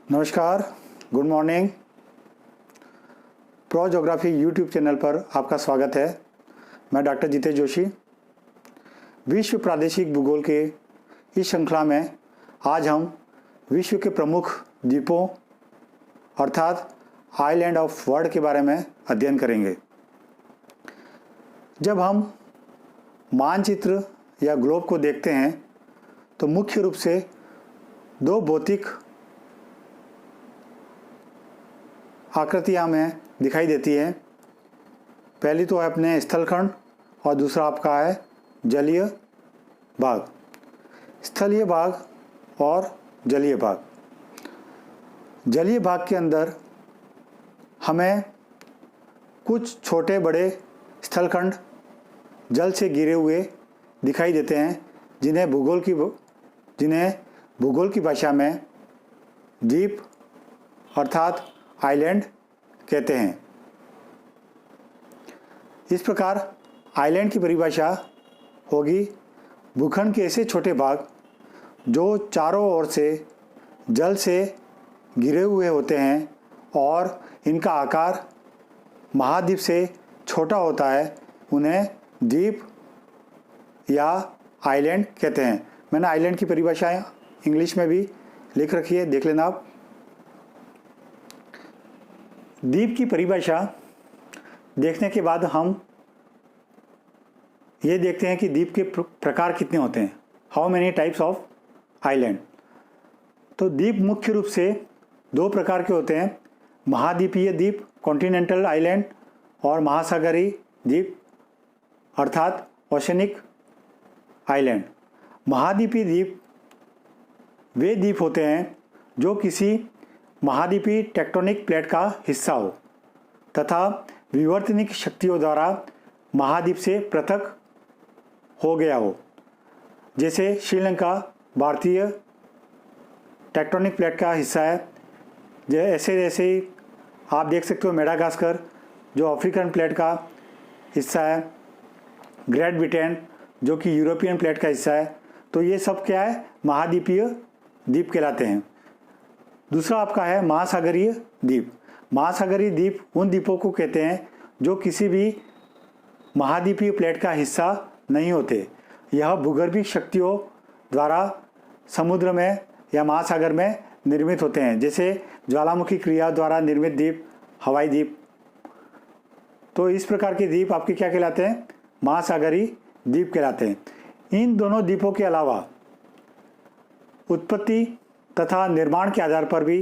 नमस्कार, good morning. Pro geography YouTube channel पर आपका स्वागत है। मैं डॉक्टर जितेश जोशी। विश्व प्रादेशिक भूगोल के इस श्रृंखला में आज हम विश्व के प्रमुख द्वीपों अर्थात आइलैंड ऑफ वर्ल्ड के बारे में अध्ययन करेंगे। जब हम मानचित्र या ग्लोब को देखते हैं तो मुख्य रूप से दो भौतिक आकृतियाँ में दिखाई देती है। पहली तो है अपने स्थलखंड और दूसरा आपका है जलीय भाग। स्थलीय भाग और जलीय भाग। जलीय भाग के अंदर हमें कुछ छोटे बड़े स्थलखंड जल से घिरे हुए दिखाई देते हैं, जिन्हें भूगोल की भाषा में द्वीप अर्थात आइलैंड कहते हैं। इस प्रकार आइलैंड की परिभाषा होगी भूखंड के ऐसे छोटे भाग जो चारों ओर से जल से घिरे हुए होते हैं और इनका आकार महाद्वीप से छोटा होता है, उन्हें द्वीप या आइलैंड कहते हैं। मैंने आइलैंड की परिभाषा इंग्लिश में भी लिख रखी है, देख लेना आप। द्वीप की परिभाषा देखने के बाद हम ये देखते हैं कि द्वीप के प्रकार कितने होते हैं। How many types of island. तो द्वीप मुख्य रूप से दो प्रकार के होते हैं, महाद्वीपीय द्वीप कॉन्टिनेंटल आइलैंड और महासागरीय द्वीप अर्थात ओशनिक आइलैंड। महाद्वीपीय द्वीप वे द्वीप होते हैं जो किसी महाद्वीपीय टेक्टोनिक प्लेट का हिस्सा हो तथा विवर्तनिक शक्तियों द्वारा महाद्वीप से पृथक हो गया हो। जैसे श्रीलंका भारतीय टेक्टोनिक प्लेट का हिस्सा है। ऐसे ही आप देख सकते हो मेडागास्कर जो अफ्रीकन प्लेट का हिस्सा है, ग्रेट ब्रिटेन जो कि यूरोपियन प्लेट का हिस्सा है। तो ये सब क्या है, महाद्वीपीय द्वीप कहलाते हैं। दूसरा आपका है महासागरीय द्वीप। महासागरीय द्वीप उन द्वीपों को कहते हैं जो किसी भी महाद्वीपीय प्लेट का हिस्सा नहीं होते। यह भूगर्भिक शक्तियों द्वारा समुद्र में या महासागर में निर्मित होते हैं, जैसे ज्वालामुखी क्रिया द्वारा निर्मित द्वीप, हवाई द्वीप। तो इस प्रकार के द्वीप आपके क्या कहलाते हैं, महासागरीय द्वीप कहलाते हैं। इन दोनों द्वीपों के अलावा उत्पत्ति तथा निर्माण के आधार पर भी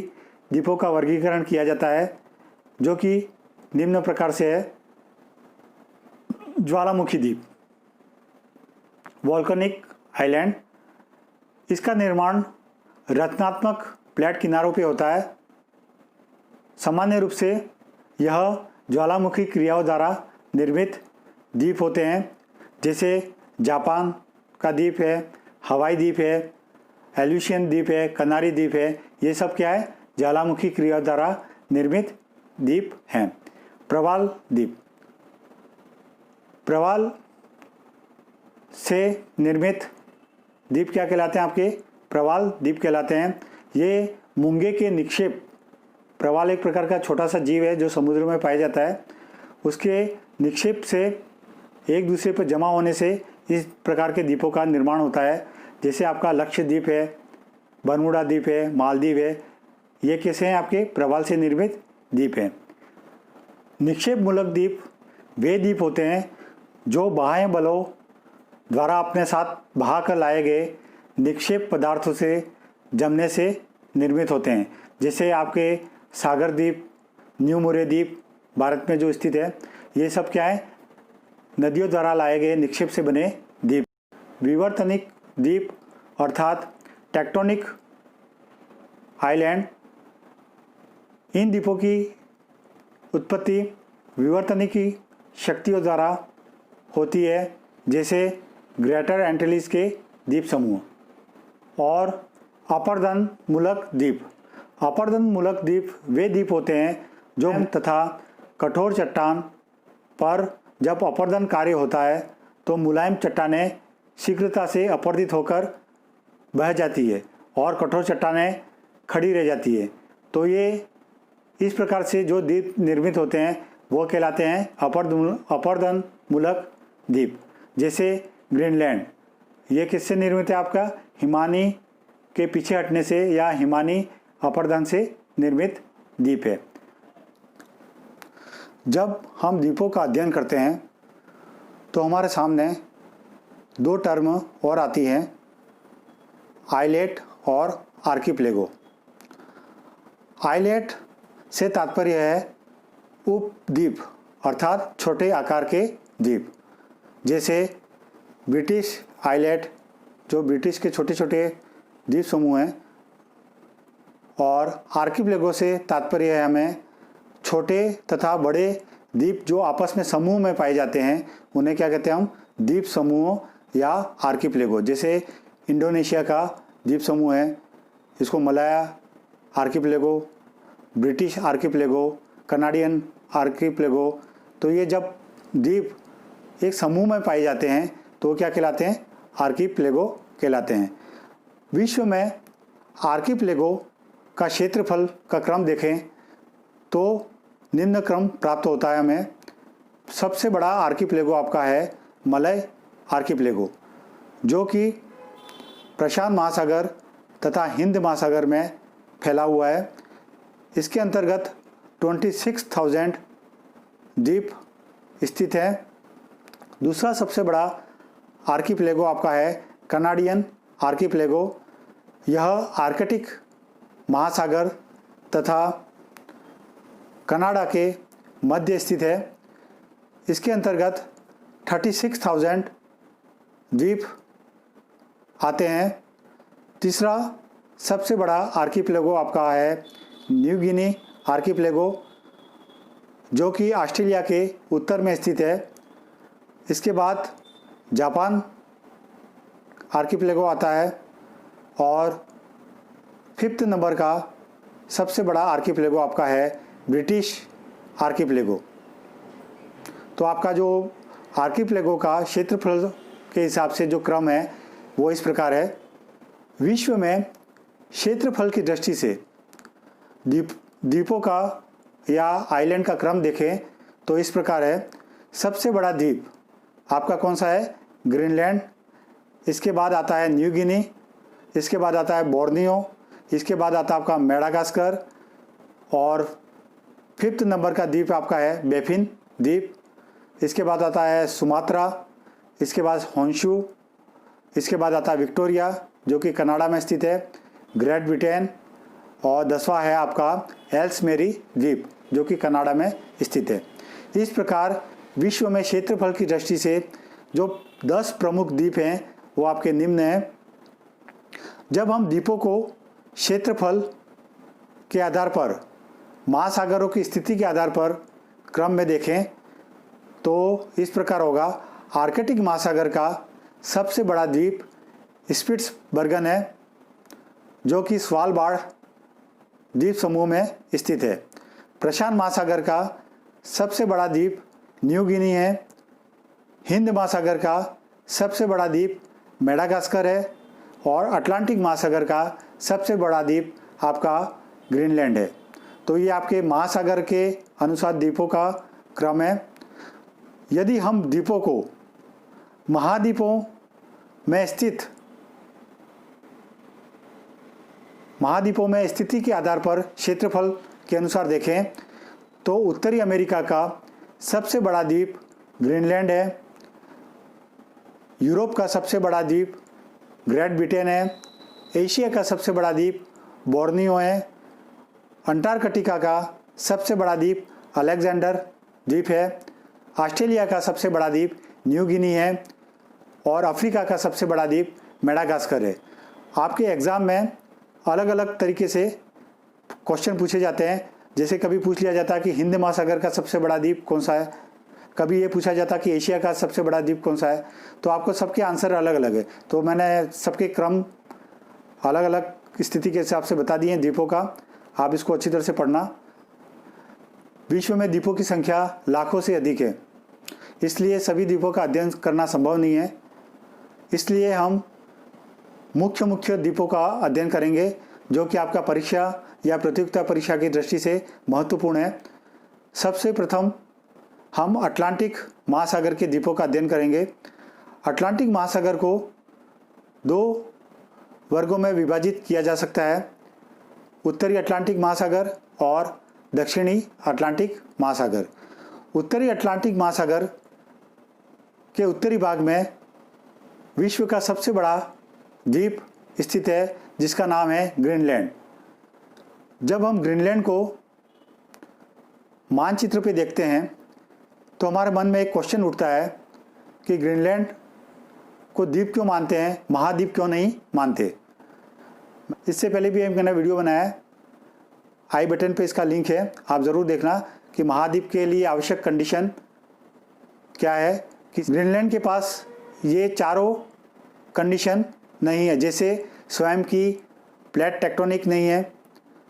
द्वीपों का वर्गीकरण किया जाता है, जो कि निम्न प्रकार से है। ज्वालामुखी द्वीप वोल्केनिक आइलैंड। इसका निर्माण रचनात्मक प्लेट किनारों पे होता है। सामान्य रूप से यह ज्वालामुखी क्रियाओं द्वारा निर्मित द्वीप होते हैं, जैसे जापान का द्वीप है, हवाई द्वीप है, एल्यूशियन द्वीप है, कनारी द्वीप है। ये सब क्या है, ज्वालामुखी क्रिया द्वारा निर्मित द्वीप हैं। प्रवाल द्वीप। प्रवाल से निर्मित द्वीप क्या कहलाते हैं, आपके प्रवाल द्वीप कहलाते हैं। ये मूंगे के निक्षेप, प्रवाल एक प्रकार का छोटा सा जीव है जो समुद्र में पाया जाता है, उसके निक्षेप से एक दूसरे पर जमा होने से इस प्रकार के द्वीपों का निर्माण होता है। जैसे आपका लक्षद्वीप है, बरमुडा द्वीप है, मालदीव है। ये कैसे हैं, आपके प्रवाल से निर्मित द्वीप हैं। निक्षेप मूलक द्वीप वे द्वीप होते हैं जो बाह्य बलों द्वारा अपने साथ बहा कर लाए गए निक्षेप पदार्थों से जमने से निर्मित होते हैं। जैसे आपके सागर द्वीप, न्यू मुरे द्वीप भारत में जो स्थित है, ये सब क्या है, नदियों द्वारा लाए गए निक्षेप से बने द्वीप। विवर्तनिक द्वीप अर्थात टेक्टोनिक आइलैंड। इन द्वीपों की उत्पत्ति विवर्तनिकी शक्तियों द्वारा होती है, जैसे ग्रेटर एंटिलीज के द्वीप समूह। और अपरदन मूलक द्वीप। अपरदन मूलक द्वीप वे द्वीप होते हैं जो तथा कठोर चट्टान पर जब अपरदन कार्य होता है तो मुलायम चट्टानें शीघ्रता से अपरदित होकर बह जाती है और कठोर चट्टानें खड़ी रह जाती है। तो ये इस प्रकार से जो द्वीप निर्मित होते हैं वो कहलाते हैं अपरदन मूलक द्वीप। जैसे ग्रीनलैंड, ये किससे निर्मित है? आपका हिमानी के पीछे हटने से या हिमानी अपरदन से निर्मित द्वीप है। जब हम द्वीपों का अध्ययन करते हैं तो हमारे सामने दो टर्म और आती हैं, आइलैट और आर्किपेलागो। आइलैट से तात्पर्य है उपद्वीप अर्थात छोटे आकार के द्वीप, जैसे ब्रिटिश आइलैट जो ब्रिटिश के छोटे छोटे द्वीप समूह हैं, और आर्किपेलागो से तात्पर्य है हमें छोटे तथा बड़े द्वीप जो आपस में समूह में पाए जाते हैं, उन्हें क्या कहते हैं हम? द्वीप समूह या आर्किपेलागो। जैसे इंडोनेशिया का द्वीप समूह है, इसको Malaya archipelago, British archipelago, Canadian archipelago. तो ये जब द्वीप एक समूह में पाए जाते हैं तो क्या कहलाते हैं? आर्किपेलागो कहलाते हैं। विश्व में आर्किपेलागो का क्षेत्रफल का क्रम देखें तो निम्न क्रम प्राप्त होता है हमें। सबसे बड़ा आर्किपेलागो आपका है मलय आर्किपेलागो, जो कि प्रशांत महासागर तथा हिंद महासागर में फैला हुआ है। इसके अंतर्गत 26,000 द्वीप स्थित हैं। दूसरा सबसे बड़ा आर्किपेलागो आपका है कनाडियन आर्किपेलागो। यह आर्कटिक महासागर तथा कनाडा के मध्य स्थित है। इसके अंतर्गत 36,000 द्वीप आते हैं। तीसरा सबसे बड़ा आर्किपेलागो आपका है न्यू गिनी आर्किपेलागो, जो कि ऑस्ट्रेलिया के उत्तर में स्थित है। इसके बाद जापान आर्किपेलागो आता है, और 5th नंबर का सबसे बड़ा आर्किपेलागो आपका है ब्रिटिश आर्किपेलागो। तो आपका जो आर्किपेलागो का क्षेत्रफल के हिसाब से जो क्रम है वो इस प्रकार है। विश्व में क्षेत्रफल की दृष्टि से द्वीपों का या आइलैंड का क्रम देखें तो इस प्रकार है। सबसे बड़ा द्वीप आपका कौन सा है? ग्रीनलैंड। इसके बाद आता है न्यू गिनी, इसके बाद आता है बोर्नियो, इसके बाद आता है आपका मेडागास्कर, और 5th नंबर का द्वीप आपका है बेफिन द्वीप। इसके बाद आता है सुमात्रा, इसके बाद होंशु, इसके बाद आता है विक्टोरिया जो कि कनाडा में स्थित है, ग्रेट ब्रिटेन, और 10वां है आपका एल्समेरी द्वीप जो कि कनाडा में स्थित है। इस प्रकार विश्व में क्षेत्रफल की दृष्टि से जो 10 प्रमुख द्वीप हैं वो आपके निम्न हैं। जब हम द्वीपों को क्षेत्रफल के आधार पर, महासागरों की स्थिति के आधार पर क्रम में देखें तो इस प्रकार होगा। आर्कटिक महासागर का सबसे बड़ा द्वीप स्पिट्सबर्गन है, जो कि स्वालबार्ड द्वीप समूह में स्थित है। प्रशांत महासागर का सबसे बड़ा द्वीप न्यू गिनी है। हिंद महासागर का सबसे बड़ा द्वीप मेडागास्कर है, और अटलांटिक महासागर का सबसे बड़ा द्वीप आपका ग्रीनलैंड है। तो ये आपके महासागर के अनुसार द्वीपों का क्रम है। यदि हम द्वीपों को महाद्वीपों में स्थिति के आधार पर क्षेत्रफल के अनुसार देखें तो उत्तरी अमेरिका का सबसे बड़ा द्वीप ग्रीनलैंड है। यूरोप का सबसे बड़ा द्वीप ग्रेट ब्रिटेन है। एशिया का सबसे बड़ा द्वीप बोर्नियो है। अंटार्कटिका का सबसे बड़ा द्वीप अलेक्जेंडर द्वीप है। ऑस्ट्रेलिया का सबसे बड़ा द्वीप न्यू गिनी है, और अफ्रीका का सबसे बड़ा द्वीप मेडागास्कर है। आपके एग्ज़ाम में अलग अलग तरीके से क्वेश्चन पूछे जाते हैं। जैसे कभी पूछ लिया जाता है कि हिंद महासागर का सबसे बड़ा द्वीप कौन सा है, कभी ये पूछा जाता कि एशिया का सबसे बड़ा द्वीप कौन सा है। तो आपको सबके आंसर अलग अलग है, तो मैंने सबके क्रम अलग अलग स्थिति के हिसाब से बता दिए हैं द्वीपों का। आप इसको अच्छी तरह से पढ़ना। विश्व में द्वीपों की संख्या लाखों से अधिक है, इसलिए सभी द्वीपों का अध्ययन करना संभव नहीं है। इसलिए हम मुख्य द्वीपों का अध्ययन करेंगे, जो कि आपका परीक्षा या प्रतियोगिता परीक्षा की दृष्टि से महत्वपूर्ण है। सबसे प्रथम हम अटलांटिक महासागर के द्वीपों का अध्ययन करेंगे। अटलांटिक महासागर को 2 वर्गों में विभाजित किया जा सकता है, उत्तरी अटलांटिक महासागर और दक्षिणी अटलांटिक महासागर। उत्तरी अटलांटिक महासागर के उत्तरी भाग में विश्व का सबसे बड़ा द्वीप स्थित है, जिसका नाम है ग्रीनलैंड। जब हम ग्रीनलैंड को मानचित्र पे देखते हैं तो हमारे मन में एक क्वेश्चन उठता है कि ग्रीनलैंड को द्वीप क्यों मानते हैं, महाद्वीप क्यों नहीं मानते। इससे पहले भी मैंने वीडियो बनाया है, आई बटन पे इसका लिंक है, आप ज़रूर देखना कि महाद्वीप के लिए आवश्यक कंडीशन क्या है। कि ग्रीनलैंड के पास ये चारों कंडीशन नहीं है, जैसे स्वयं की प्लेट टेक्टोनिक नहीं है,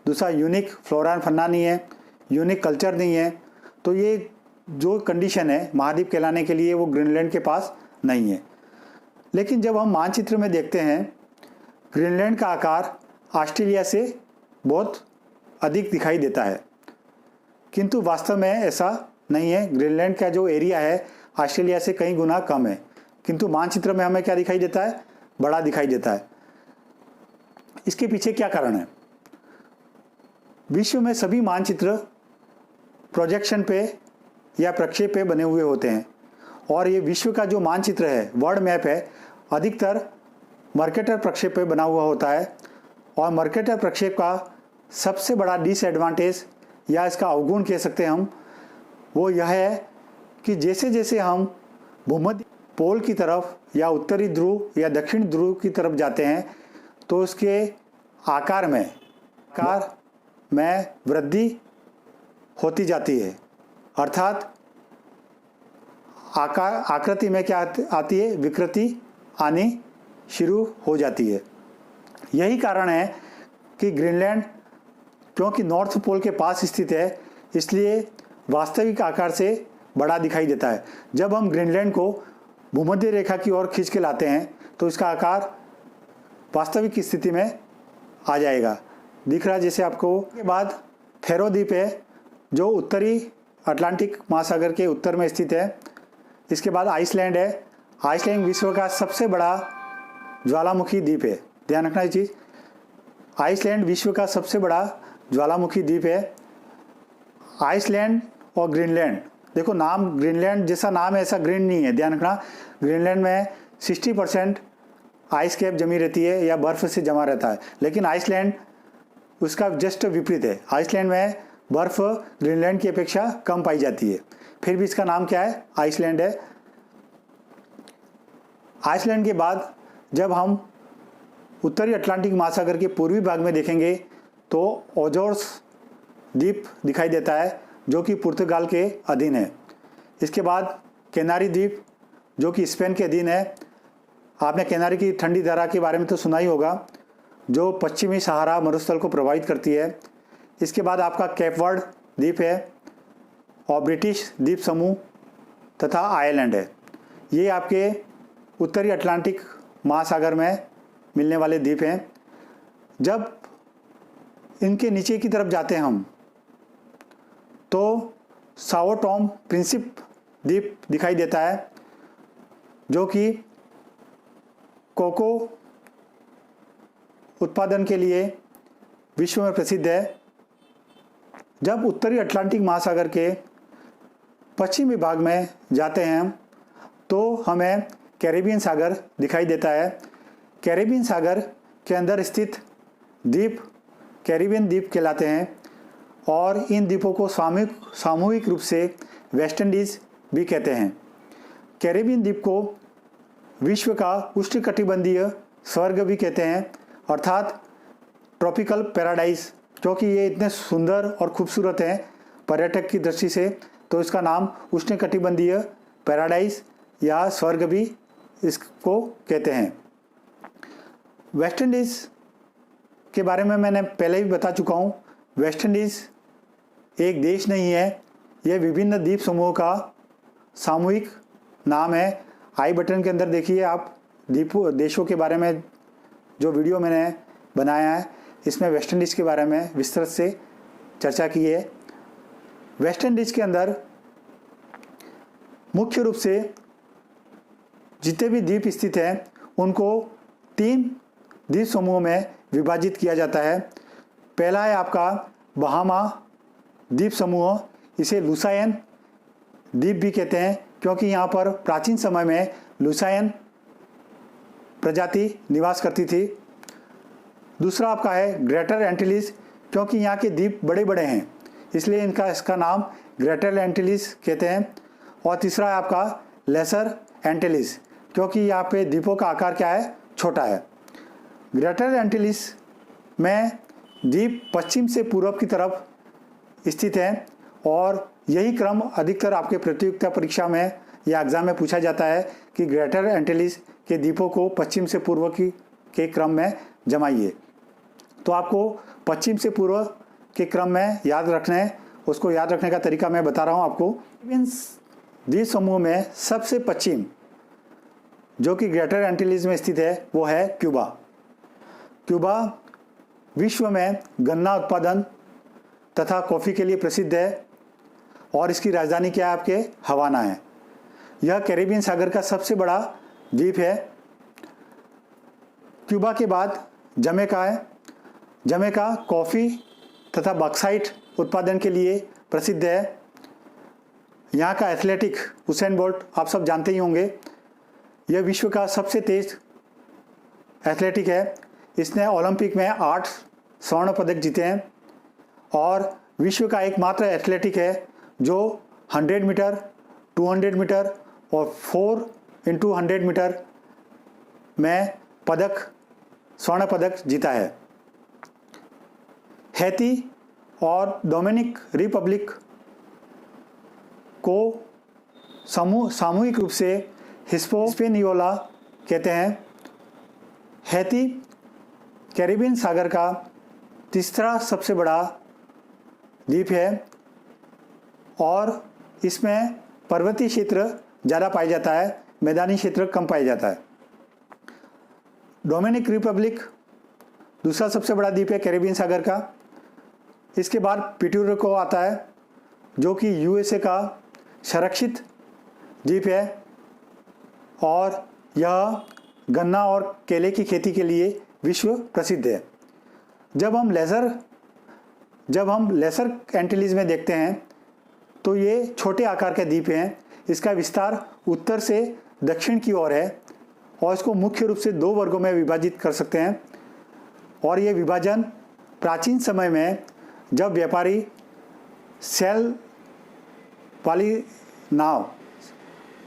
दूसरा यूनिक फ्लोरा एंड फौना नहीं है, यूनिक कल्चर नहीं है। तो ये जो कंडीशन है महाद्वीप कहलाने के लिए वो ग्रीनलैंड के पास नहीं है। लेकिन जब हम मानचित्र में देखते हैं ग्रीनलैंड का आकार ऑस्ट्रेलिया से बहुत अधिक दिखाई देता है, किंतु वास्तव में ऐसा नहीं है। ग्रीनलैंड का जो एरिया है ऑस्ट्रेलिया से कई गुना कम है, किंतु मानचित्र में हमें क्या दिखाई देता है, बड़ा दिखाई देता है। इसके पीछे क्या कारण है? विश्व में सभी मानचित्र प्रोजेक्शन पे या प्रक्षेप पे बने हुए होते हैं, और ये विश्व का जो मानचित्र है, वर्ल्ड मैप है, अधिकतर मर्केटर प्रक्षेप पे बना हुआ होता है। और मर्केटर प्रक्षेप का सबसे बड़ा डिसएडवांटेज या इसका अवगुण कह सकते हैं हम, वो यह है कि जैसे जैसे हम भूमध्य पोल की तरफ या उत्तरी ध्रुव या दक्षिण ध्रुव की तरफ जाते हैं तो उसके आकार में वृद्धि होती जाती है, अर्थात आकृति में क्या आती है, विकृति आनी शुरू हो जाती है। यही कारण है कि ग्रीनलैंड क्योंकि नॉर्थ पोल के पास स्थित है, इसलिए वास्तविक आकार से बड़ा दिखाई देता है। जब हम ग्रीनलैंड को भूमध्य रेखा की ओर खींच के लाते हैं तो इसका आकार वास्तविक स्थिति में आ जाएगा, दिख रहा जैसे आपको। के बाद फैरो द्वीप है जो उत्तरी अटलांटिक महासागर के उत्तर में स्थित है। इसके बाद आइसलैंड है। आइसलैंड विश्व का सबसे बड़ा ज्वालामुखी द्वीप है, ध्यान रखना ये चीज़। आइसलैंड विश्व का सबसे बड़ा ज्वालामुखी द्वीप है। आइसलैंड और ग्रीनलैंड, देखो नाम ग्रीनलैंड जैसा नाम है, ऐसा ग्रीन नहीं है, ध्यान रखना। ग्रीनलैंड में 60% आइस कैप जमी रहती है या बर्फ से जमा रहता है, लेकिन आइसलैंड उसका जस्ट विपरीत है। आइसलैंड में बर्फ ग्रीनलैंड की अपेक्षा कम पाई जाती है, फिर भी इसका नाम क्या है, आइसलैंड है। आइसलैंड के बाद जब हम उत्तरी अटलांटिक महासागर के पूर्वी भाग में देखेंगे तो ओजोर्स द्वीप दिखाई देता है जो कि पुर्तगाल के अधीन है। इसके बाद कैनारी द्वीप जो कि स्पेन के अधीन है। आपने कैनारी की ठंडी धारा के बारे में तो सुना ही होगा, जो पश्चिमी सहारा मरुस्थल को प्रभावित करती है। इसके बाद आपका केप वर्ड द्वीप है और ब्रिटिश द्वीप समूह तथा आयरलैंड है। ये आपके उत्तरी अटलांटिक महासागर में मिलने वाले द्वीप हैं। जब इनके नीचे की तरफ जाते हैं हम तो साओ टॉम प्रिंसिप द्वीप दिखाई देता है जो कि कोको उत्पादन के लिए विश्व में प्रसिद्ध है। जब उत्तरी अटलांटिक महासागर के पश्चिमी भाग में जाते हैं तो हमें कैरेबियन सागर दिखाई देता है। कैरेबियन सागर के अंदर स्थित द्वीप कैरेबियन द्वीप कहलाते हैं और इन द्वीपों को सामूहिक रूप से वेस्ट इंडीज़ भी कहते हैं। कैरेबियन द्वीप को विश्व का उष्णकटिबंधीय स्वर्ग भी कहते हैं, अर्थात ट्रॉपिकल पैराडाइज, क्योंकि ये इतने सुंदर और खूबसूरत हैं पर्यटक की दृष्टि से, तो इसका नाम उष्णकटिबंधीय पैराडाइज या स्वर्ग भी इसको कहते हैं। वेस्ट इंडीज़ के बारे में मैंने पहले भी बता चुका हूँ। वेस्ट इंडीज़ एक देश नहीं है, यह विभिन्न द्वीप समूहों का सामूहिक नाम है। आई बटन के अंदर देखिए आप देशों के बारे में जो वीडियो मैंने बनाया है, इसमें वेस्ट इंडीज़ के बारे में विस्तृत से चर्चा की है। वेस्ट इंडीज़ के अंदर मुख्य रूप से जितने भी द्वीप स्थित हैं उनको 3 द्वीप समूहों में विभाजित किया जाता है। पहला है आपका बहामा द्वीप समूह, इसे लुसायन द्वीप भी कहते हैं क्योंकि यहाँ पर प्राचीन समय में लुसायन प्रजाति निवास करती थी। दूसरा आपका है ग्रेटर एंटिलीज, क्योंकि यहाँ के द्वीप बड़े बड़े हैं इसलिए इसका नाम ग्रेटर एंटिलीज कहते हैं। और तीसरा है आपका लेसर एंटिलीज, क्योंकि यहाँ पे द्वीपों का आकार क्या है, छोटा है। ग्रेटर एंटिलीज में द्वीप पश्चिम से पूर्व की तरफ स्थित हैं और यही क्रम अधिकतर आपके प्रतियोगिता परीक्षा में या एग्जाम में पूछा जाता है कि ग्रेटर एंटिलीज के द्वीपों को पश्चिम से पूर्व के क्रम में जमाइए। तो आपको पश्चिम से पूर्व के क्रम में याद रखना है। उसको याद रखने का तरीका मैं बता रहा हूँ आपको। द्वीप समूह में सबसे पश्चिम जो कि ग्रेटर एंटिलीज में स्थित है वो है क्यूबा। क्यूबा विश्व में गन्ना उत्पादन तथा कॉफ़ी के लिए प्रसिद्ध है और इसकी राजधानी क्या है, आपके हवाना है। यह कैरिबियन सागर का सबसे बड़ा द्वीप है। क्यूबा के बाद जमैका है। जमैका कॉफ़ी तथा बॉक्साइट उत्पादन के लिए प्रसिद्ध है। यहाँ का एथलेटिक हुसैन बोल्ट आप सब जानते ही होंगे। यह विश्व का सबसे तेज एथलेटिक है। इसने ओलंपिक में 8 स्वर्ण पदक जीते हैं और विश्व का एकमात्र एथलेटिक है जो 100 मीटर, 200 मीटर और 4x100 मीटर में स्वर्ण पदक जीता है। हैती और डोमिनिक रिपब्लिक को सामूहिक रूप से हिस्पेनियोला कहते हैं। हैती कैरिबियन सागर का तीसरा सबसे बड़ा द्वीप है और इसमें पर्वतीय क्षेत्र ज़्यादा पाया जाता है, मैदानी क्षेत्र कम पाया जाता है। डोमिनिक रिपब्लिक दूसरा सबसे बड़ा द्वीप है कैरिबियन सागर का। इसके बाद पुर्टो रिको आता है जो कि यूएसए का संरक्षित द्वीप है और यह गन्ना और केले की खेती के लिए विश्व प्रसिद्ध है। जब हम लेसर एंटिलीज में देखते हैं तो ये छोटे आकार के द्वीप हैं। इसका विस्तार उत्तर से दक्षिण की ओर है और इसको मुख्य रूप से 2 वर्गों में विभाजित कर सकते हैं। और ये विभाजन प्राचीन समय में जब व्यापारी सेल वाली नाव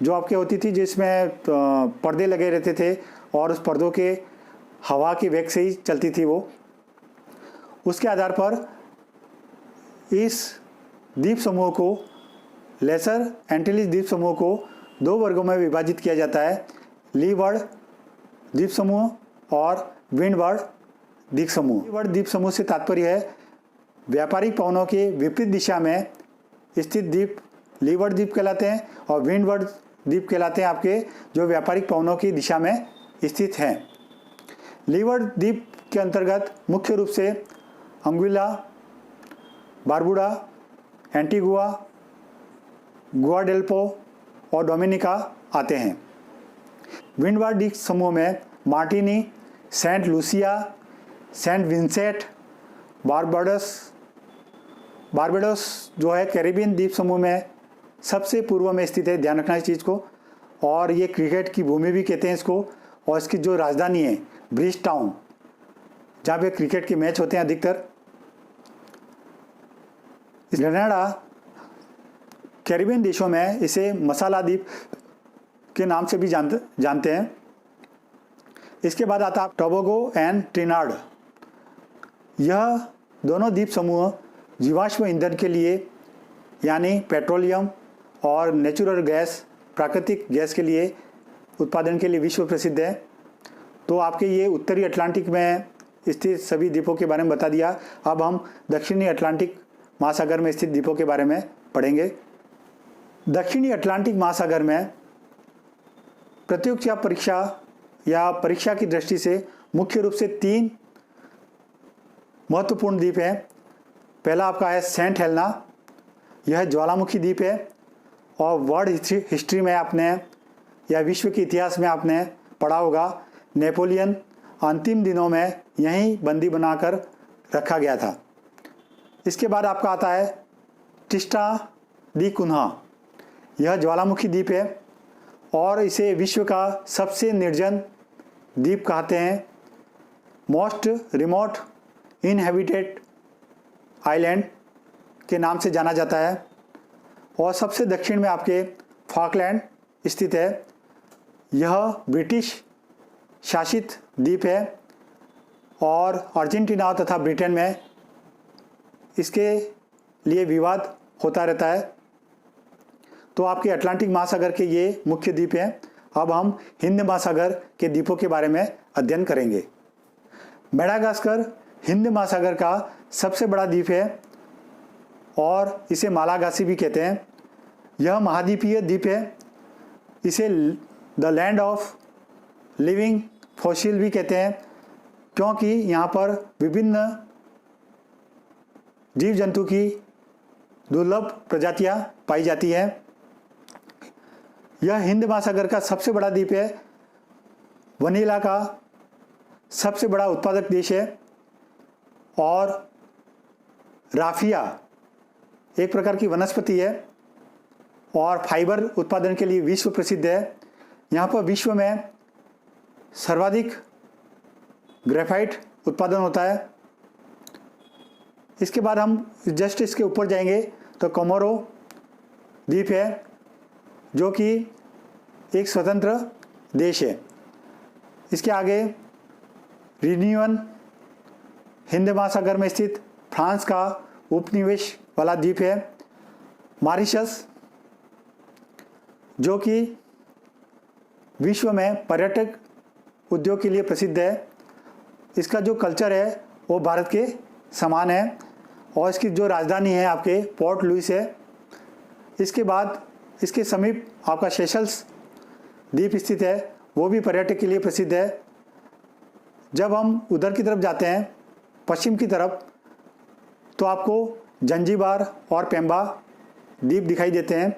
जो आपके होती थी जिसमें पर्दे लगे रहते थे और उस पर्दों के हवा के वेग से ही चलती थी, वो उसके आधार पर इस द्वीप समूह को लेसर एंटिलीज द्वीप समूह को 2 वर्गों में विभाजित किया जाता है, लीवर्ड द्वीप समूह और विंडवर्ड द्वीप समूह। लीवर्ड द्वीप समूह से तात्पर्य है व्यापारिक पवनों के विपरीत दिशा में स्थित द्वीप लीवर्ड द्वीप कहलाते हैं और विंडवर्ड द्वीप कहलाते हैं आपके जो व्यापारिक पवनों की दिशा में स्थित हैं। लीवर्ड द्वीप के अंतर्गत मुख्य रूप से अंगुइला, बारबुडा, एंटीगुआ, गुआडेल्पो और डोमिनिका आते हैं। विंडवर्ड द्वीप समूह में Martinique, Saint Lucia, Saint Vincent, Barbados जो है कैरिबियन द्वीप समूह में सबसे पूर्व में स्थित है, ध्यान रखना इस चीज़ को। और ये क्रिकेट की भूमि भी कहते हैं इसको। और इसकी जो राजधानी है ब्रिज टाउन, जहाँ पे क्रिकेट के मैच होते हैं अधिकतर। ग्रेनाडा कैरिबियन देशों में इसे मसाला द्वीप के नाम से भी जानते हैं। इसके बाद आता है टोबैगो एंड ट्रिनिडाद। यह दोनों द्वीप समूह जीवाश्म ईंधन के लिए यानी पेट्रोलियम और नेचुरल गैस, प्राकृतिक गैस के लिए उत्पादन के लिए विश्व प्रसिद्ध है। तो आपके ये उत्तरी अटलांटिक में स्थित सभी द्वीपों के बारे में बता दिया। अब हम दक्षिणी अटलांटिक महासागर में स्थित द्वीपों के बारे में पढ़ेंगे। दक्षिणी अटलांटिक महासागर में प्रतियोगिता परीक्षा की दृष्टि से मुख्य रूप से 3 महत्वपूर्ण द्वीप हैं। पहला आपका है सेंट हेलेना, यह ज्वालामुखी द्वीप है और वर्ल्ड हिस्ट्री में आपने या विश्व के इतिहास में आपने पढ़ा होगा, नेपोलियन अंतिम दिनों में यहीं बंदी बनाकर रखा गया था। इसके बाद आपका आता है टिस्टा दी कुन्हा, यह ज्वालामुखी द्वीप है और इसे विश्व का सबसे निर्जन द्वीप कहते हैं। मोस्ट रिमोट इनहेबिटेड आइलैंड के नाम से जाना जाता है और सबसे दक्षिण में आपके फॉकलैंड स्थित है। यह ब्रिटिश शासित द्वीप है और अर्जेंटीना तथा ब्रिटेन में इसके लिए विवाद होता रहता है। तो आपके अटलांटिक महासागर के ये मुख्य द्वीप हैं। अब हम हिंद महासागर के द्वीपों के बारे में अध्ययन करेंगे। मेडागास्कर हिंद महासागर का सबसे बड़ा द्वीप है और इसे मालागासी भी कहते हैं। यह महाद्वीपीय द्वीप है। इसे the land of living fossil भी कहते हैं क्योंकि यहाँ पर विभिन्न जीव जंतु की दुर्लभ प्रजातियाँ पाई जाती हैं। यह हिंद महासागर का सबसे बड़ा द्वीप है। वनीला का सबसे बड़ा उत्पादक देश है और राफिया एक प्रकार की वनस्पति है और फाइबर उत्पादन के लिए विश्व प्रसिद्ध है। यहाँ पर विश्व में सर्वाधिक ग्रेफाइट उत्पादन होता है। इसके बाद हम जस्ट इसके ऊपर जाएंगे तो कोमोरो द्वीप है जो कि एक स्वतंत्र देश है। इसके आगे रियूनियन हिंद महासागर में स्थित फ्रांस का उपनिवेश वाला द्वीप है। मॉरिशस जो कि विश्व में पर्यटक उद्योग के लिए प्रसिद्ध है। इसका जो कल्चर है वो भारत के समान है और इसकी जो राजधानी है आपके पोर्ट लुइस है। इसके बाद इसके समीप आपका सेशल्स द्वीप स्थित है, वो भी पर्यटक के लिए प्रसिद्ध है। जब हम उधर की तरफ जाते हैं पश्चिम की तरफ तो आपको जंजीबार और पेम्बा द्वीप दिखाई देते हैं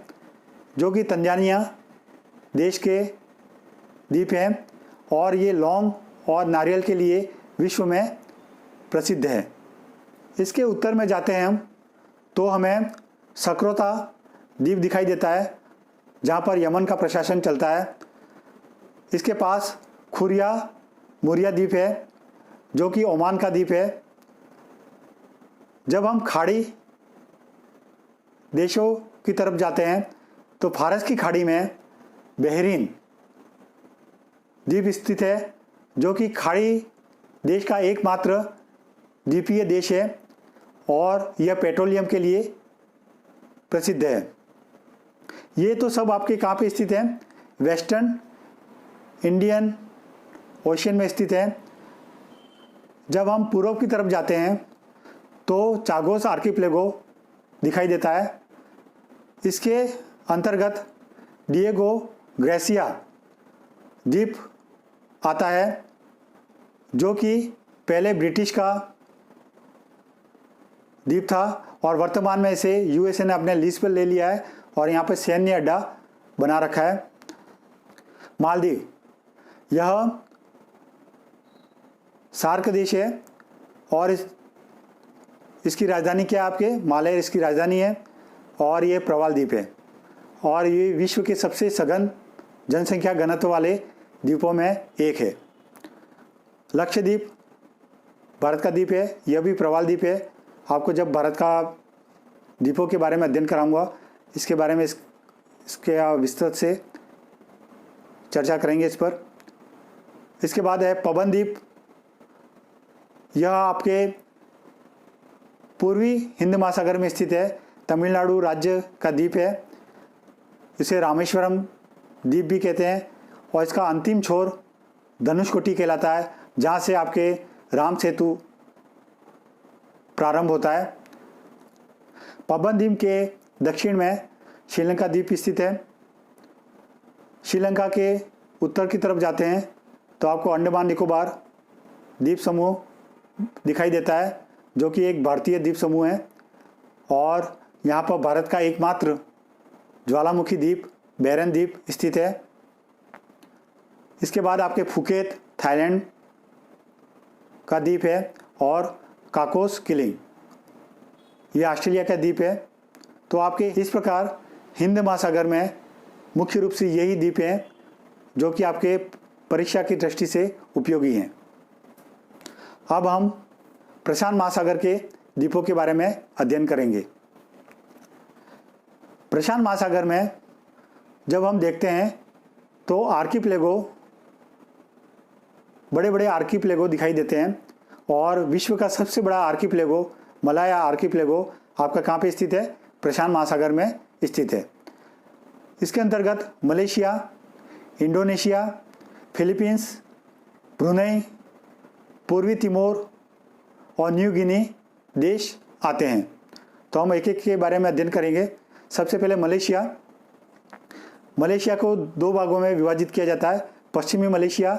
जो कि तंजानिया देश के द्वीप हैं और ये लौंग और नारियल के लिए विश्व में प्रसिद्ध है। इसके उत्तर में जाते हैं हम तो हमें सक्रोता द्वीप दिखाई देता है जहाँ पर यमन का प्रशासन चलता है। इसके पास खुरिया मुरिया द्वीप है जो कि ओमान का द्वीप है। जब हम खाड़ी देशों की तरफ जाते हैं तो फारस की खाड़ी में बहरीन द्वीप स्थित है जो कि खाड़ी देश का एकमात्र द्वीपीय देश है और यह पेट्रोलियम के लिए प्रसिद्ध है। ये तो सब आपके कहाँ पे स्थित हैं? वेस्टर्न इंडियन ओशियन में स्थित है। जब हम पूर्व की तरफ जाते हैं तो चागोस आर्किपेलागो दिखाई देता है। इसके अंतर्गत डिएगो ग्रेसिया द्वीप आता है जो कि पहले ब्रिटिश का द्वीप था और वर्तमान में इसे यूएसए ने अपने लीज पर ले लिया है और यहाँ पर सैन्य अड्डा बना रखा है। मालदीव यह सार्क देश है और इसकी राजधानी क्या है? आपके माले इसकी राजधानी है और ये प्रवाल द्वीप है और ये विश्व के सबसे सघन जनसंख्या घनत्व वाले द्वीपों में एक है। लक्षद्वीप भारत का द्वीप है, यह भी प्रवाल द्वीप है। आपको जब भारत का द्वीपों के बारे में अध्ययन कराऊंगा इसके बारे में इसके विस्तृत से चर्चा करेंगे इस पर। इसके बाद है पवन द्वीप, यह आपके पूर्वी हिंद महासागर में स्थित है, तमिलनाडु राज्य का द्वीप है। इसे रामेश्वरम द्वीप भी कहते हैं और इसका अंतिम छोर धनुषकोटी कहलाता है जहाँ से आपके राम सेतु प्रारंभ होता है। पवन द्वीप के दक्षिण में श्रीलंका द्वीप स्थित है। श्रीलंका के उत्तर की तरफ जाते हैं तो आपको अंडमान निकोबार द्वीप समूह दिखाई देता है जो कि एक भारतीय द्वीप समूह है और यहाँ पर भारत का एकमात्र ज्वालामुखी द्वीप बैरन द्वीप स्थित है। इसके बाद आपके फुकेत थाईलैंड का द्वीप है और काकोस किलिंग ये ऑस्ट्रेलिया का द्वीप है। तो आपके इस प्रकार हिंद महासागर में मुख्य रूप से यही द्वीप हैं जो कि आपके परीक्षा की दृष्टि से उपयोगी हैं। अब हम प्रशांत महासागर के द्वीपों के बारे में अध्ययन करेंगे। प्रशांत महासागर में जब हम देखते हैं तो आर्किपेलागो, बड़े बड़े आर्किपेलागो दिखाई देते हैं और विश्व का सबसे बड़ा आर्किपेलागो मलाया आर्किपेलागो आपका कहाँ पे स्थित है? प्रशांत महासागर में स्थित है। इसके अंतर्गत मलेशिया, इंडोनेशिया, फिलीपींस, ब्रुनेई, पूर्वी तिमोर और न्यू गिनी देश आते हैं। तो हम एक एक के बारे में अध्ययन करेंगे। सबसे पहले मलेशिया। मलेशिया को दो भागों में विभाजित किया जाता है, पश्चिमी मलेशिया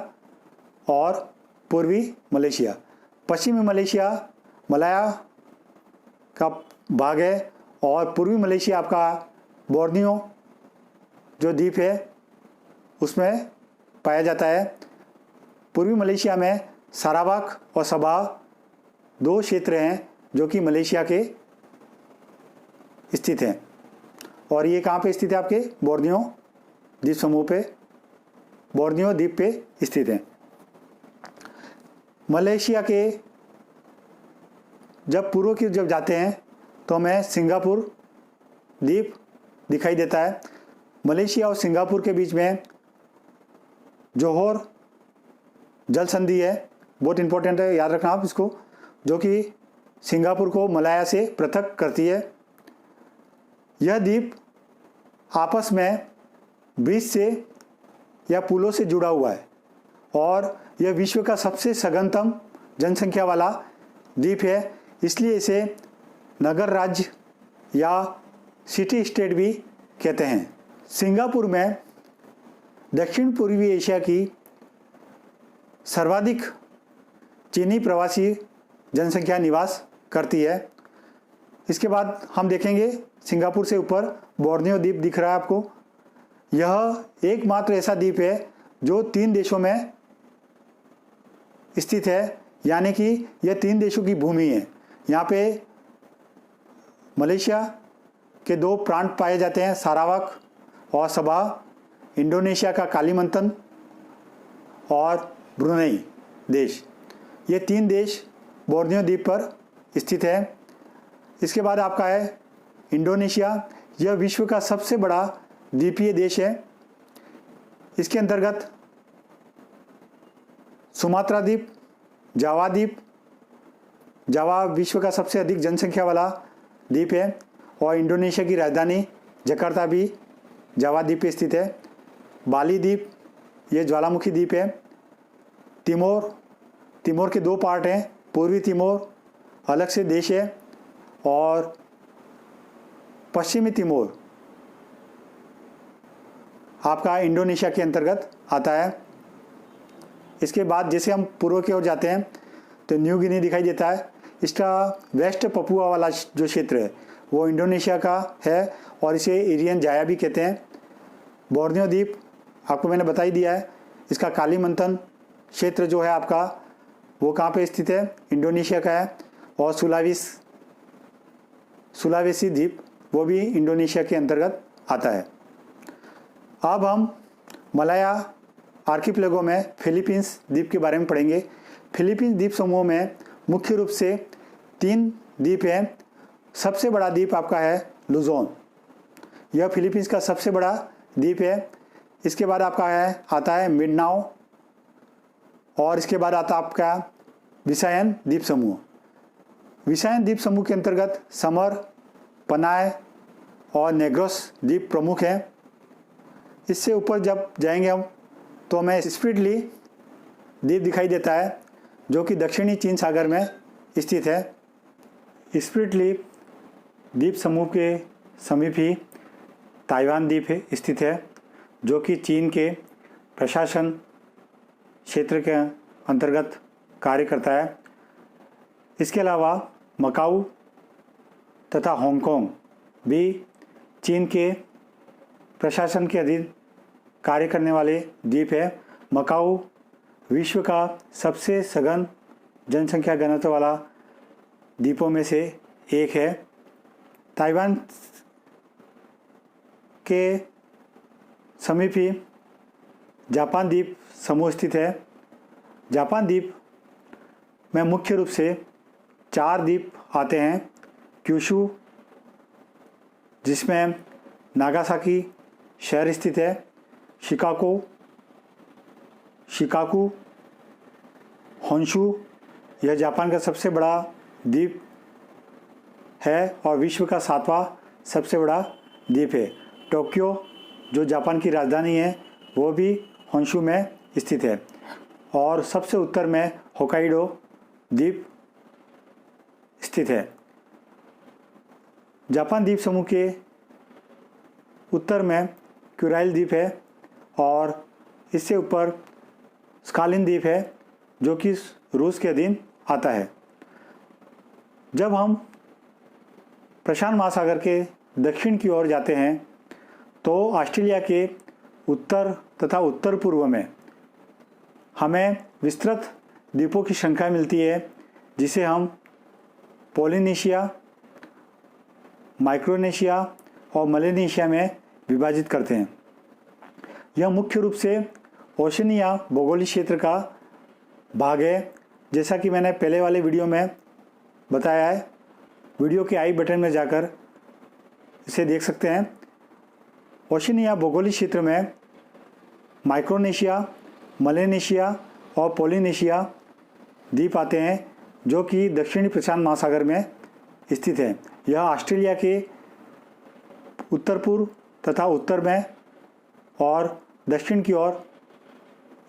और पूर्वी मलेशिया। पश्चिमी मलेशिया मलाया का भाग है और पूर्वी मलेशिया आपका बोर्नियो जो द्वीप है उसमें पाया जाता है। पूर्वी मलेशिया में सारावाक और सबा दो क्षेत्र हैं जो कि मलेशिया के स्थित हैं और ये कहाँ पे स्थित है? आपके बोर्नियो द्वीप समूह पे, बोर्नियो द्वीप पे स्थित है। मलेशिया के जब पूर्व की जब जाते हैं तो हमें सिंगापुर द्वीप दिखाई देता है। मलेशिया और सिंगापुर के बीच में जोहोर जल संधि है, बहुत इंपॉर्टेंट है, याद रखना आप इसको, जो कि सिंगापुर को मलाया से पृथक करती है। यह द्वीप आपस में ब्रिज से या पुलों से जुड़ा हुआ है और यह विश्व का सबसे सघनतम जनसंख्या वाला द्वीप है, इसलिए इसे नगर राज्य या सिटी स्टेट भी कहते हैं। सिंगापुर में दक्षिण पूर्वी एशिया की सर्वाधिक चीनी प्रवासी जनसंख्या निवास करती है। इसके बाद हम देखेंगे सिंगापुर से ऊपर बोर्नियो द्वीप दिख रहा है आपको। यह एकमात्र ऐसा द्वीप है जो 3 देशों में स्थित है, यानी कि यह 3 देशों की भूमि है। यहाँ पे मलेशिया के 2 प्रांत पाए जाते हैं, सारावाक और सबा, इंडोनेशिया का कालीमंतन और ब्रुनेई देश। ये 3 देश बोर्नियो द्वीप पर स्थित है। इसके बाद आपका है इंडोनेशिया। यह विश्व का सबसे बड़ा द्वीपीय देश है। इसके अंतर्गत सुमात्रा द्वीप, जावा द्वीप, जावा विश्व का सबसे अधिक जनसंख्या वाला द्वीप है और इंडोनेशिया की राजधानी जकार्ता भी जावा द्वीप पे स्थित है। बाली द्वीप, ये ज्वालामुखी द्वीप है। तिमोर के 2 पार्ट हैं, पूर्वी तिमोर अलग से देश है और पश्चिमी तिमोर आपका इंडोनेशिया के अंतर्गत आता है। इसके बाद जैसे हम पूर्व की ओर जाते हैं तो न्यू गिनी दिखाई देता है। इसका वेस्ट पपुआ वाला जो क्षेत्र है वो इंडोनेशिया का है और इसे एरियन जाया भी कहते हैं। बोर्नियो द्वीप आपको मैंने बता ही दिया है। इसका कालीमंतन क्षेत्र जो है आपका वो कहाँ पे स्थित है? इंडोनेशिया का है। और सुलावेसी द्वीप वो भी इंडोनेशिया के अंतर्गत आता है। अब हम मलाया आर्किपेलागो में फिलीपींस द्वीप के बारे में पढ़ेंगे। फिलीपींस द्वीप समूह में मुख्य रूप से 3 द्वीप हैं। सबसे बड़ा द्वीप आपका है लुजोन, यह फिलीपींस का सबसे बड़ा द्वीप है। इसके बाद आपका आता है मिंडानाओ और इसके बाद आता आपका विसायन द्वीप समूह। विसायन द्वीप समूह के अंतर्गत समर, पनाय और नेग्रोस द्वीप प्रमुख हैं। इससे ऊपर जब जाएंगे हम तो हमें स्प्रिटली द्वीप दिखाई देता है जो कि दक्षिणी चीन सागर में स्थित है। स्प्रिटली द्वीप समूह के समीप ही ताइवान द्वीप स्थित है जो कि चीन के प्रशासन क्षेत्र के अंतर्गत कार्य करता है। इसके अलावा मकाऊ तथा हांगकांग भी चीन के प्रशासन के अधीन कार्य करने वाले द्वीप है। मकाऊ विश्व का सबसे सघन जनसंख्या घनत्व वाला द्वीपों में से एक है। ताइवान के समीप ही जापान द्वीप समूह स्थित है। जापान द्वीप में मुख्य रूप से 4 द्वीप आते हैं। क्यूशू, जिसमें नागासाकी शहर स्थित है, शिकाकू, होन्शु, यह जापान का सबसे बड़ा द्वीप है और विश्व का 7वां सबसे बड़ा द्वीप है। टोक्यो, जो जापान की राजधानी है, वो भी होन्शु में स्थित है। और सबसे उत्तर में होकाइडो द्वीप स्थित है। जापान द्वीप समूह के उत्तर में क्यूराइल द्वीप है और इससे ऊपर स्कालिन द्वीप है, जो कि रूस के अधीन आता है। जब हम प्रशांत महासागर के दक्षिण की ओर जाते हैं तो ऑस्ट्रेलिया के उत्तर तथा उत्तर पूर्व में हमें विस्तृत द्वीपों की श्रृंखला मिलती है, जिसे हम पोलिनेशिया, माइक्रोनेशिया और मलेनेशिया में विभाजित करते हैं। यह मुख्य रूप से ओशनिया भौगोलिक क्षेत्र का भाग है, जैसा कि मैंने पहले वाले वीडियो में बताया है। वीडियो के आई बटन में जाकर इसे देख सकते हैं। ओशनिया भौगोलिक क्षेत्र में माइक्रोनेशिया, मलेनेशिया और पोलिनेशिया द्वीप आते हैं, जो कि दक्षिणी प्रशांत महासागर में स्थित है। यह ऑस्ट्रेलिया के उत्तर पूर्व तथा उत्तर में और दक्षिण की ओर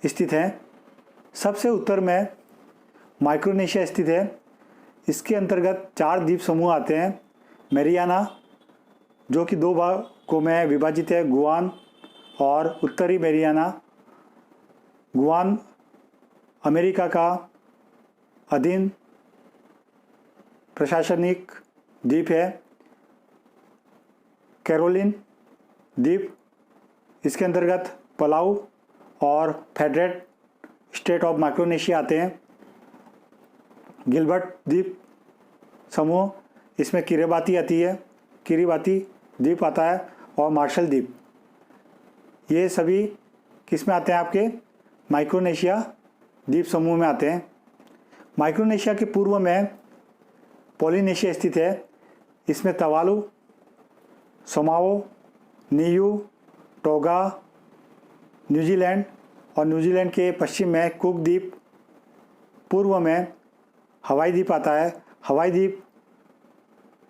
स्थित है। सबसे उत्तर में माइक्रोनेशिया स्थित है। इसके अंतर्गत 4 द्वीप समूह आते हैं। मैरियाना, जो कि 2 भागों में विभाजित है, गुआन और उत्तरी मैरियाना। गुआन अमेरिका का अधीन प्रशासनिक द्वीप है। कैरोलिन द्वीप, इसके अंतर्गत पलाऊ और फेडरेट स्टेट ऑफ माइक्रोनेशिया आते हैं। गिलबर्ट द्वीप समूह, इसमें किरिबाती आती है, किरिबाती द्वीप आता है और मार्शल द्वीप, ये सभी किस में आते हैं? आपके माइक्रोनेशिया द्वीप समूह में आते हैं। माइक्रोनेशिया के पूर्व में पोलिनेशिया स्थित है। इसमें तवालू, सोमाओ, नियू, टोगा, न्यूजीलैंड और न्यूजीलैंड के पश्चिम में कुक द्वीप, पूर्व में हवाई द्वीप आता है। हवाई द्वीप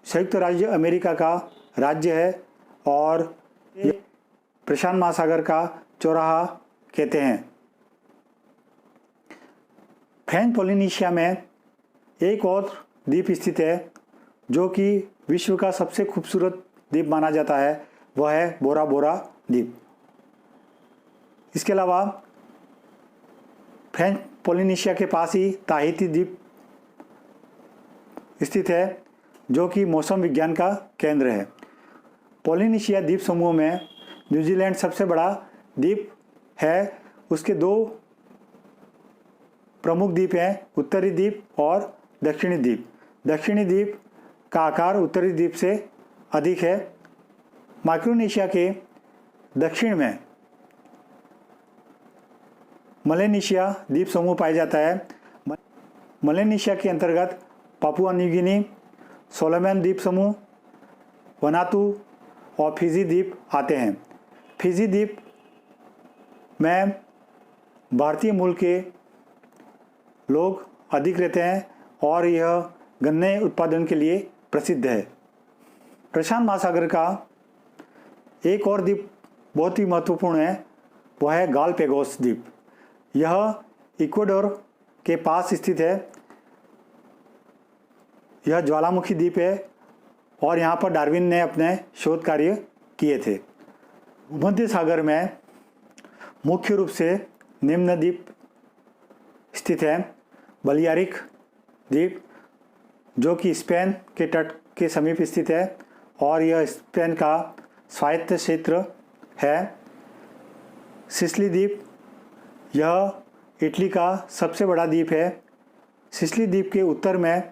संयुक्त राज्य अमेरिका का राज्य है और ये प्रशांत महासागर का चौराहा कहते हैं। फ्रेंच पोलिनेशिया में एक और द्वीप स्थित है, जो कि विश्व का सबसे खूबसूरत द्वीप माना जाता है, वह है बोरा बोरा द्वीप। इसके अलावा फ्रेंच पोलिनेशिया के पास ही ताहिती द्वीप स्थित है, जो कि मौसम विज्ञान का केंद्र है। पोलिनेशिया द्वीप समूह में न्यूजीलैंड सबसे बड़ा द्वीप है। उसके 2 प्रमुख द्वीप हैं, उत्तरी द्वीप और दक्षिणी द्वीप। दक्षिणी द्वीप का आकार उत्तरी द्वीप से अधिक है। माइक्रोनेशिया के दक्षिण में मलेनेशिया द्वीप समूह पाया जाता है। मलेनेशिया के अंतर्गत पापुआ न्यू गिनी, सोलोमन द्वीप समूह, वनातू और फिजी द्वीप आते हैं। फिजी द्वीप में भारतीय मूल के लोग अधिक रहते हैं और यह गन्ने उत्पादन के लिए प्रसिद्ध है। प्रशांत महासागर का एक और द्वीप बहुत ही महत्वपूर्ण है, वह है गालपेगोस द्वीप। यह इक्वाडोर के पास स्थित है। यह ज्वालामुखी द्वीप है और यहाँ पर डार्विन ने अपने शोध कार्य किए थे। भूमध्य सागर में मुख्य रूप से निम्न द्वीप स्थित है। बलियारिक द्वीप, जो कि स्पेन के तट के समीप स्थित है और यह स्पेन का स्वायत्त क्षेत्र है। सिसिली द्वीप, यह इटली का सबसे बड़ा द्वीप है। सिसिली द्वीप के उत्तर में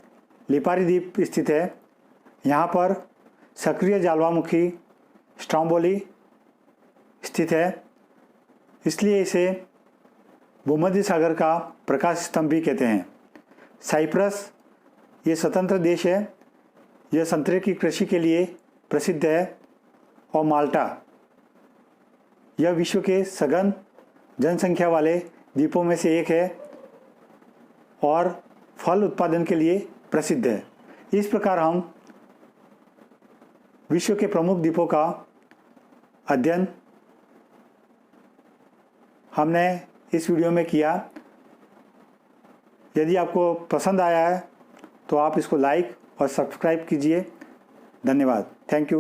लिपारी द्वीप स्थित है। यहाँ पर सक्रिय ज्वालामुखी स्ट्रोम्बोली स्थित है, इसलिए इसे भूमध्य सागर का प्रकाश स्तंभ भी कहते हैं। साइप्रस, ये स्वतंत्र देश है, यह संतरे की कृषि के लिए प्रसिद्ध है। और माल्टा, यह विश्व के सघन जनसंख्या वाले द्वीपों में से एक है और फल उत्पादन के लिए प्रसिद्ध है। इस प्रकार हम विश्व के प्रमुख द्वीपों का अध्ययन हमने इस वीडियो में किया। यदि आपको पसंद आया है तो आप इसको लाइक और सब्सक्राइब कीजिए। धन्यवाद। Thank you.